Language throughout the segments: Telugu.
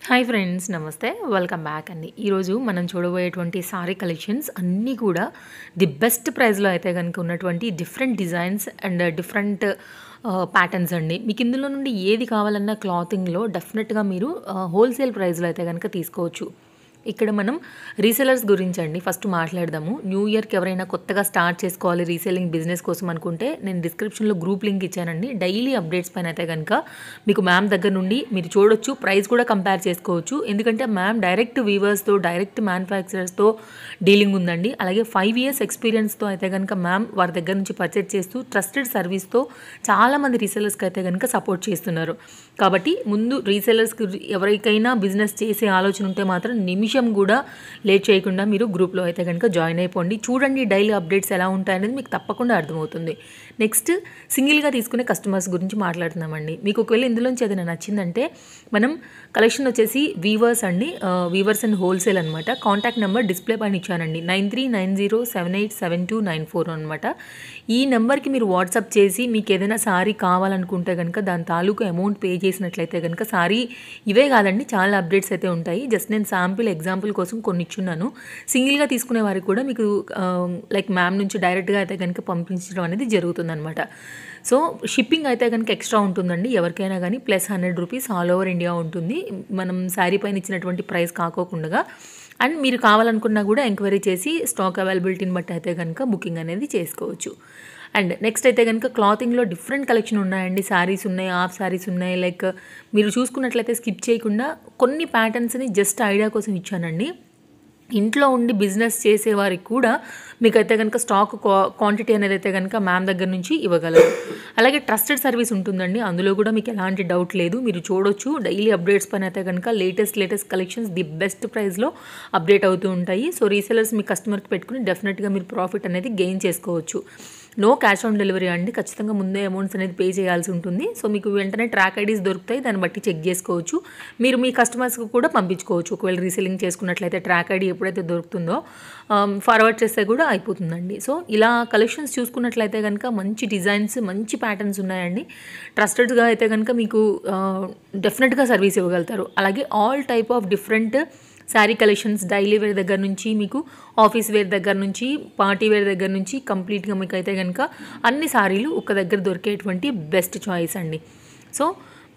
హాయ్ ఫ్రెండ్స్ నమస్తే వెల్కమ్ బ్యాక్ అండి. ఈరోజు మనం చూడబోయేటువంటి సారీ కలెక్షన్స్ అన్నీ కూడా ది బెస్ట్ ప్రైస్లో అయితే కనుక ఉన్నటువంటి different designs and different patterns అండి. మీకు ఇందులో నుండి ఏది కావాలన్నా క్లాతింగ్లో డెఫినెట్గా మీరు హోల్సేల్ ప్రైస్లో అయితే కనుక తీసుకోవచ్చు. ఇక్కడ మనం రీసెలర్స్ గురించి అండి ఫస్ట్ మాట్లాడదాము. న్యూ ఇయర్కి ఎవరైనా కొత్తగా స్టార్ట్ చేసుకోవాలి రీసేలింగ్ బిజినెస్ కోసం అనుకుంటే నేను డిస్క్రిప్షన్లో గ్రూప్ లింక్ ఇచ్చానండి. డైలీ అప్డేట్స్ పైన అయితే కనుక మీకు మ్యామ్ దగ్గర నుండి మీరు చూడొచ్చు, ప్రైస్ కూడా కంపేర్ చేసుకోవచ్చు. ఎందుకంటే మ్యామ్ డైరెక్ట్ వీవర్స్తో డైరెక్ట్ మ్యానుఫ్యాక్చరర్స్తో డీలింగ్ ఉందండి. అలాగే 5 years ఎక్స్పీరియన్స్తో అయితే కనుక మ్యామ్ వారి దగ్గర నుంచి పర్చేజ్ చేస్తూ ట్రస్టెడ్ సర్వీస్తో చాలామంది రీసెలర్స్కి అయితే కనుక సపోర్ట్ చేస్తున్నారు. కాబట్టి ముందు రీసెలర్స్కి ఎవరికైనా బిజినెస్ చేసే ఆలోచన ఉంటే మాత్రం నిమిషం కూడా లేట్ చేయకుండా మీరు గ్రూప్లో అయితే కనుక జాయిన్ అయిపోండి. చూడండి డైలీ అప్డేట్స్ ఎలా ఉంటాయనేది మీకు తప్పకుండా అర్థమవుతుంది. నెక్స్ట్ సింగిల్గా తీసుకునే కస్టమర్స్ గురించి మాట్లాడుతున్నామండి. మీకు ఒకవేళ ఇందులోంచి ఏదైనా నచ్చిందంటే మనం కలెక్షన్ వచ్చేసి వీవర్స్ అండి, వీవర్స్ అండ్ హోల్సేల్ అనమాట. కాంటాక్ట్ నెంబర్ డిస్ప్లే పైన ఇచ్చానండి 9390787294 అనమాట. ఈ నెంబర్కి మీరు వాట్సాప్ చేసి మీకు ఏదైనా సారీ కావాలనుకుంటే కనుక దాని తాలూకు అమౌంట్ పే చేసినట్లయితే కనుక సారీ ఇవే కాదండి చాలా అప్డేట్స్ అయితే ఉంటాయి. జస్ట్ నేను ఎగ్జాంపుల్ కోసం కొన్ని ఇచ్చున్నాను. సింగిల్గా తీసుకునే వారికి కూడా మీకు లైక్ మ్యామ్ నుంచి డైరెక్ట్గా అయితే కనుక పంపించడం అనేది జరుగుతుందన్నమాట. సో షిప్పింగ్ అయితే కనుక ఎక్స్ట్రా ఉంటుందండి ఎవరికైనా కానీ, plus 100 rupees all over India ఉంటుంది. మనం శారీ పైన ఇచ్చినటువంటి ప్రైస్ కాకోకుండా. అండ్ మీరు కావాలనుకున్నా కూడా ఎంక్వైరీ చేసి స్టాక్ అవైలబిలిటీని బట్టి అయితే కనుక బుకింగ్ అనేది చేసుకోవచ్చు. అండ్ నెక్స్ట్ అయితే కనుక క్లాతింగ్లో డిఫరెంట్ కలెక్షన్ ఉన్నాయండి. శారీస్ ఉన్నాయి, హాఫ్ శారీస్ ఉన్నాయి. లైక్ మీరు చూసుకున్నట్లయితే స్కిప్ చేయకుండా కొన్ని ప్యాటర్న్స్ని జస్ట్ ఐడియా కోసం ఇచ్చానండి. ఇంట్లో ఉండి బిజినెస్ చేసేవారికి కూడా మీకైతే కనుక స్టాక్ క్వాంటిటీ అనేది అయితే కనుక మ్యామ్ దగ్గర నుంచి ఇవ్వగలరు. అలాగే ట్రస్టెడ్ సర్వీస్ ఉంటుందండి, అందులో కూడా మీకు ఎలాంటి డౌట్ లేదు. మీరు చూడొచ్చు డైలీ అప్డేట్స్ పైన అయితే కనుక లేటెస్ట్ కలెక్షన్స్ ది బెస్ట్ ప్రైస్లో అప్డేట్ అవుతూ ఉంటాయి. సో రీసెలర్స్ మీ కస్టమర్కి పెట్టుకుని డెఫినెట్గా మీరు ప్రాఫిట్ అనేది గెయిన్ చేసుకోవచ్చు. నో క్యాష్ ఆన్ డెలివరీ అండి, ఖచ్చితంగా ముందే అమౌంట్స్ అనేది పే చేయాల్సి ఉంటుంది. సో మీకు వెంటనే ట్రాక్ ఐడీస్ దొరుకుతాయి, దాన్ని బట్టి చెక్ చేసుకోవచ్చు. మీరు మీ కస్టమర్స్కి కూడా పంపించుకోవచ్చు. ఒకవేళ రీసెలింగ్ చేసుకున్నట్లయితే ట్రాక్ ఐడీ ఎప్పుడైతే దొరుకుతుందో ఫార్వర్డ్ చేస్తే కూడా అయిపోతుందండి. సో ఇలా కలెక్షన్స్ చూసుకున్నట్లయితే కనుక మంచి డిజైన్స్, మంచి ప్యాటర్న్స్ ఉన్నాయండి. ట్రస్టెడ్గా అయితే కనుక మీకు డెఫినెట్గా సర్వీస్ ఇవ్వగలుగుతారు. అలాగే all type of different sari collections daily wear దగ్గర నుంచి మీకు ఆఫీస్ వేర్ దగ్గర నుంచి పార్టీ వేర్ దగ్గర నుంచి కంప్లీట్గా మీకు అయితే కనుక అన్ని సారీలు ఒక దగ్గర దొరికేటువంటి బెస్ట్ చాయిస్ అండి. సో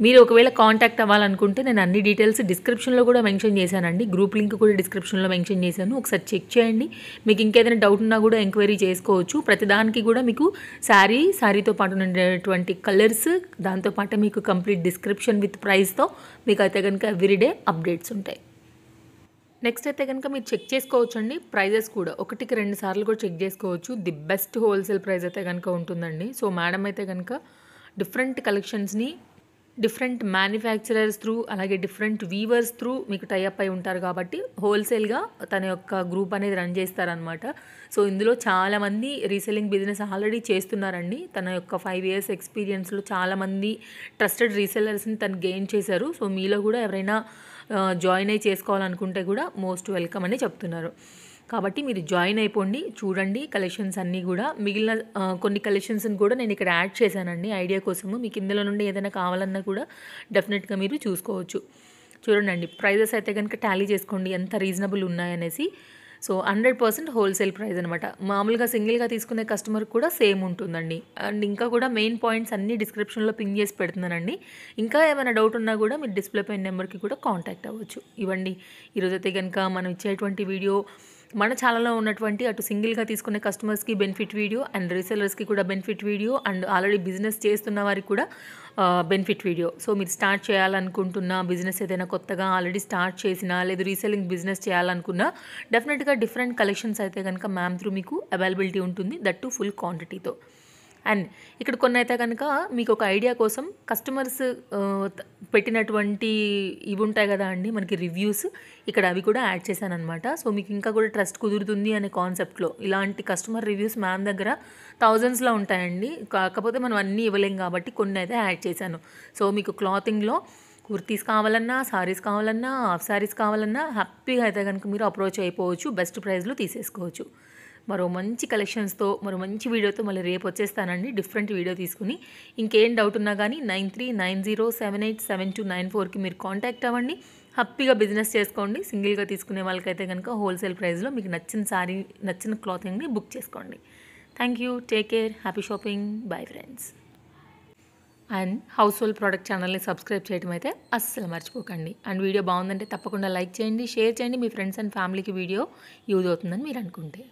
మీరు ఒకవేళ కాంటాక్ట్ అవ్వాలనుకుంటే నేను అన్ని డీటెయిల్స్ డిస్క్రిప్షన్లో కూడా మెన్షన్ చేశానండి. గ్రూప్ లింక్ కూడా డిస్క్రిప్షన్లో మెన్షన్ చేశాను, ఒకసారి చెక్ చేయండి. మీకు ఇంకేదైనా డౌట్ ఉన్నా కూడా ఎంక్వైరీ చేసుకోవచ్చు. ప్రతిదానికి కూడా మీకు శారీతో పాటు ఉండేటువంటి కలర్స్, దాంతోపాటు మీకు కంప్లీట్ డిస్క్రిప్షన్ విత్ ప్రైస్తో మీకు అయితే కనుక ఎవ్రీడే అప్డేట్స్ ఉంటాయి. నెక్స్ట్ అయితే కనుక మీరు చెక్ చేసుకోవచ్చు అండి ప్రైజెస్ కూడా 1-2 సార్లు కూడా చెక్ చేసుకోవచ్చు. ది బెస్ట్ హోల్సేల్ ప్రైస్ అయితే కనుక ఉంటుందండి. సో మేడం అయితే కనుక డిఫరెంట్ కలెక్షన్స్ని డిఫరెంట్ మ్యానుఫ్యాక్చరర్స్ త్రూ అలాగే డిఫరెంట్ వీవర్స్ త్రూ మీకు టైఅప్ అయి ఉంటారు కాబట్టి హోల్సేల్గా తన యొక్క గ్రూప్ అనేది రన్ చేస్తారనమాట. సో ఇందులో చాలామంది రీసెల్లింగ్ బిజినెస్ ఆల్రెడీ చేస్తున్నారండి. తన యొక్క 5 years ఎక్స్పీరియన్స్లో చాలామంది ట్రస్టెడ్ రీసెల్లర్స్ని తను గెయిన్ చేశారు. సో మీలో కూడా ఎవరైనా జాయిన్ అయ్యి చేసుకోవాలనుకుంటే కూడా మోస్ట్ వెల్కమ్ అని చెప్తున్నారు. కాబట్టి మీరు జాయిన్ అయిపోండి, చూడండి కలెక్షన్స్ అన్నీ కూడా. మిగిలిన కొన్ని కలెక్షన్స్ని కూడా నేను ఇక్కడ యాడ్ చేశానండి ఐడియా కోసము. మీకు ఇందులో నుండి ఏదైనా కావాలన్నా కూడా డెఫినెట్గా మీరు చూసుకోవచ్చు. చూడండి ప్రైజెస్ అయితే కనుక టాలీ చేసుకోండి ఎంత రీజనబుల్ ఉన్నాయనేసి. సో 100% హోల్సేల్ ప్రైస్ అనమాట. మామూలుగా సింగిల్గా తీసుకునే కస్టమర్ కూడా సేమ్ ఉంటుందండి. అండ్ ఇంకా కూడా మెయిన్ పాయింట్స్ అన్నీ డిస్క్రిప్షన్లో పిన్ చేసి పెడుతున్నానండి. ఇంకా ఏమైనా డౌట్ ఉన్నా కూడా మీరు డిస్ప్లే పైన నెంబర్కి కూడా కాంటాక్ట్ అవ్వచ్చు. ఇవ్వండి ఈరోజైతే కనుక మనం ఇచ్చేటువంటి వీడియో మన ఛానల్లో ఉన్నటువంటి అటు సింగిల్గా తీసుకునే కస్టమర్స్కి బెనిఫిట్ వీడియో అండ్ రీసెలర్స్కి కూడా benefit video and already business చేస్తున్న వారికి కూడా బెనిఫిట్ వీడియో. సో మీరు స్టార్ట్ చేయాలనుకుంటున్న బిజినెస్ ఏదైనా కొత్తగా ఆల్రెడీ స్టార్ట్ చేసినా లేదు రీసెలింగ్ బిజినెస్ చేయాలనుకున్నా డెఫినెట్గా డిఫరెంట్ కలెక్షన్స్ అయితే కనుక మ్యామ్ త్రూ మీకు అవైలబిలిటీ ఉంటుంది, దట్ టు ఫుల్ క్వాంటిటీతో. అండ్ ఇక్కడ కొన్ని అయితే కనుక మీకు ఒక ఐడియా కోసం కస్టమర్స్ పెట్టినటువంటి ఇవి ఉంటాయి కదా అండి మనకి రివ్యూస్, ఇక్కడ అవి కూడా యాడ్ చేశాను అనమాట. సో మీకు ఇంకా కూడా ట్రస్ట్ కుదురుతుంది అనే కాన్సెప్ట్లో ఇలాంటి కస్టమర్ రివ్యూస్ మ్యామ్ దగ్గర థౌజండ్స్లో ఉంటాయండి. కాకపోతే మనం అన్నీ ఇవ్వలేం కాబట్టి కొన్ని అయితే యాడ్ చేశాను. సో మీకు క్లాతింగ్లో కుర్తీస్ కావాలన్నా, సారీస్ కావాలన్నా, హాఫ్ సారీస్ కావాలన్నా హ్యాపీగా అయితే కనుక మీరు అప్రోచ్ అయిపోవచ్చు, బెస్ట్ ప్రైస్లో తీసేసుకోవచ్చు. మరో మంచి కలెక్షన్స్తో మరో మంచి వీడియోతో మళ్ళీ రేపు వచ్చేస్తానండి, డిఫరెంట్ వీడియో తీసుకుని. ఇంకేం డౌట్ ఉన్నా కానీ 9390787294కి మీరు కాంటాక్ట్ అవ్వండి. హ్యాపీగా బిజినెస్ చేసుకోండి. సింగిల్గా తీసుకునే వాళ్ళకైతే కనుక హోల్సేల్ ప్రైస్లో మీకు నచ్చిన సారీ, నచ్చిన క్లాతింగ్ని బుక్ చేసుకోండి. Thank you, take care, happy shopping, bye friends. And house hold product ఛానల్ని సబ్స్క్రైబ్ చేయడం అయితే అస్సలు మర్చిపోకండి. అండ్ వీడియో బాగుందంటే తప్పకుండా లైక్ చేయండి, షేర్ చేయండి మీ ఫ్రెండ్స్ అండ్ ఫ్యామిలీకి వీడియో యూజ్ అవుతుందని మీరు అనుకుంటే.